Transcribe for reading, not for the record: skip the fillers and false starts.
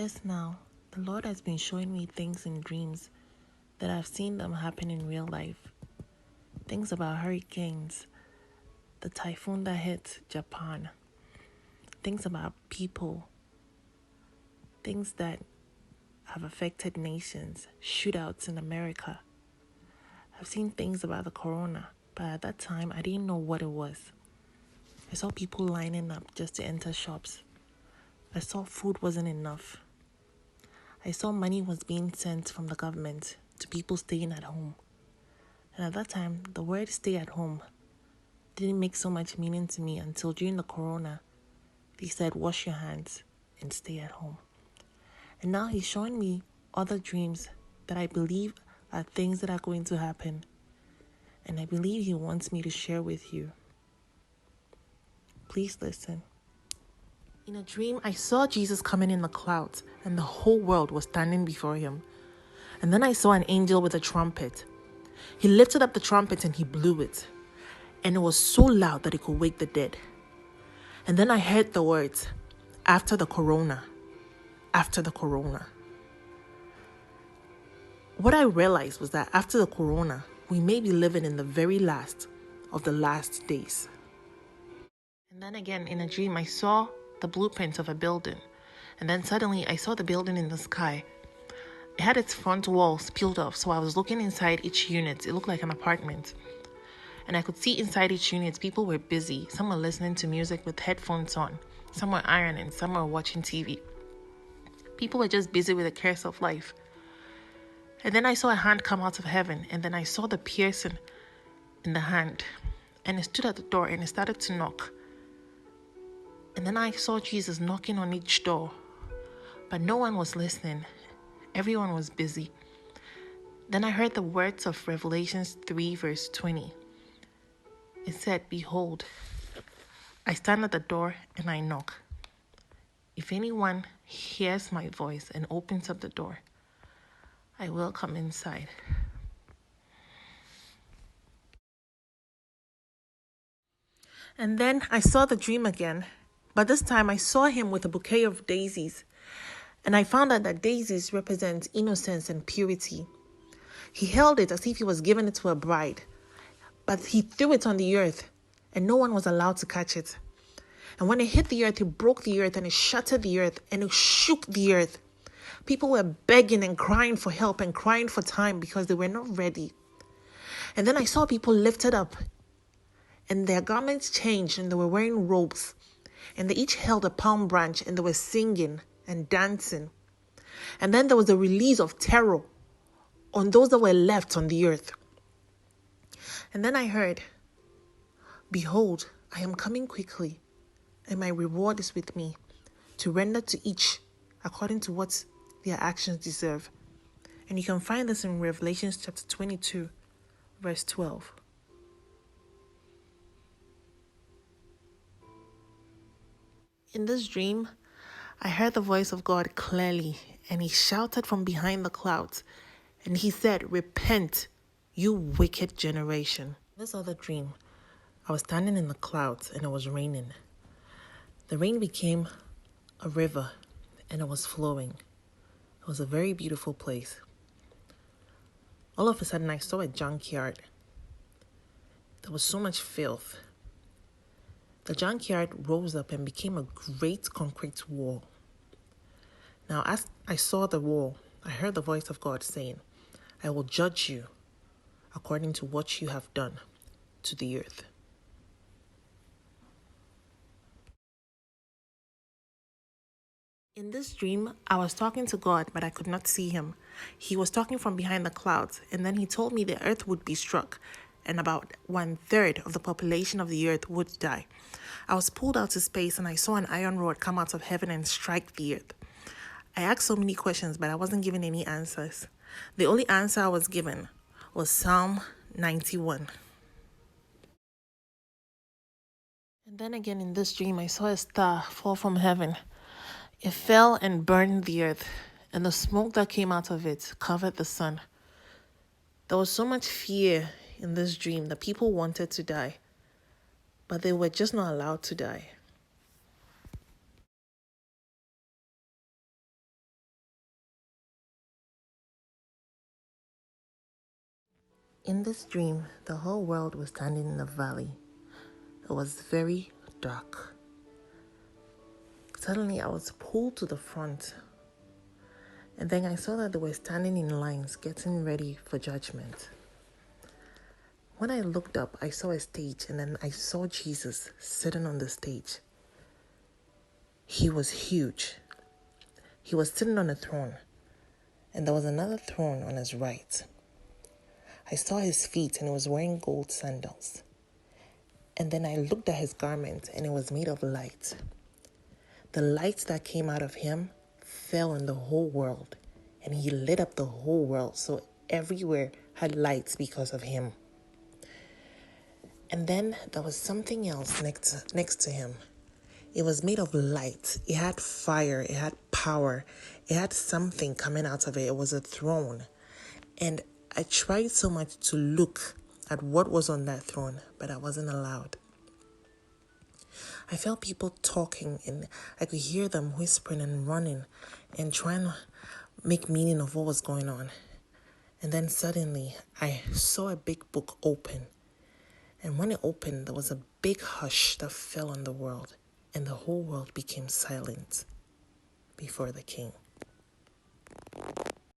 Yes, now, the Lord has been showing me things in dreams that I've seen them happen in real life. Things about hurricanes, the typhoon that hit Japan, things about people, things that have affected nations, shootouts in America. I've seen things about the corona, but at that time I didn't know what it was. I saw people lining up just to enter shops. I saw food wasn't enough. I saw money was being sent from the government to people staying at home. And at that time, the word stay at home didn't make so much meaning to me until during the corona, they said wash your hands and stay at home. And now he's showing me other dreams that I believe are things that are going to happen. And I believe he wants me to share with you. Please listen. In a dream, I saw Jesus coming in the clouds, and the whole world was standing before him. And then I saw an angel with a trumpet. He lifted up the trumpet and he blew it. And it was so loud that it could wake the dead. And then I heard the words, after the corona, after the corona. What I realized was that after the corona, we may be living in the very last of the last days. And then again, in a dream, I saw the blueprint of a building. And then suddenly I saw the building in the sky. It had its front walls peeled off, so I was looking inside each unit. It looked like an apartment. And I could see inside each unit, people were busy. Some were listening to music with headphones on. Some were ironing. Some were watching TV. People were just busy with the cares of life. And then I saw a hand come out of heaven. And then I saw the piercing in the hand. And it stood at the door and it started to knock. And then I saw Jesus knocking on each door. But no one was listening. Everyone was busy. Then I heard the words of Revelation 3 verse 20. It said, behold, I stand at the door and I knock. If anyone hears my voice and opens up the door, I will come inside. And then I saw the dream again, but this time I saw him with a bouquet of daisies. And I found out that daisies represent innocence and purity. He held it as if he was giving it to a bride, but he threw it on the earth, and no one was allowed to catch it. And when it hit the earth, it broke the earth, and it shattered the earth, and it shook the earth. People were begging and crying for help and crying for time because they were not ready. And then I saw people lifted up, and their garments changed, and they were wearing robes. And they each held a palm branch, and they were singing and dancing. And then there was a release of terror on those that were left on the earth. And then I heard, behold, I am coming quickly, and my reward is with me, to render to each according to what their actions deserve. And you can find this in Revelation chapter 22, verse 12. In this dream, I heard the voice of God clearly, and he shouted from behind the clouds, and he said, repent, you wicked generation. This other dream, I was standing in the clouds and it was raining. The rain became a river and it was flowing. It was a very beautiful place. All of a sudden, I saw a junkyard. There was so much filth. The junkyard rose up and became a great concrete wall. Now, as I saw the wall, I heard the voice of God saying, I will judge you according to what you have done to the earth. In this dream, I was talking to God, but I could not see him. He was talking from behind the clouds, and then he told me the earth would be struck, and about 1/3 of the population of the earth would die. I was pulled out to space, and I saw an iron rod come out of heaven and strike the earth. I asked so many questions, but I wasn't given any answers. The only answer I was given was Psalm 91. And then again in this dream, I saw a star fall from heaven. It fell and burned the earth, and the smoke that came out of it covered the sun. There was so much fear in this dream that people wanted to die, but they were just not allowed to die. In this dream, the whole world was standing in a valley. It was very dark. Suddenly, I was pulled to the front, and then I saw that they were standing in lines, getting ready for judgment. When I looked up, I saw a stage, and then I saw Jesus sitting on the stage. He was huge. He was sitting on a throne, and there was another throne on his right. I saw his feet, and he was wearing gold sandals. And then I looked at his garment, and it was made of light. The light that came out of him fell on the whole world, and he lit up the whole world, so everywhere had lights because of him. And then there was something else next to him. It was made of light. It had fire. It had power. It had something coming out of it. It was a throne. And I tried so much to look at what was on that throne, but I wasn't allowed. I felt people talking, and I could hear them whispering and running and trying to make meaning of what was going on. And then suddenly, I saw a big book open. And when it opened, there was a big hush that fell on the world, and the whole world became silent before the king.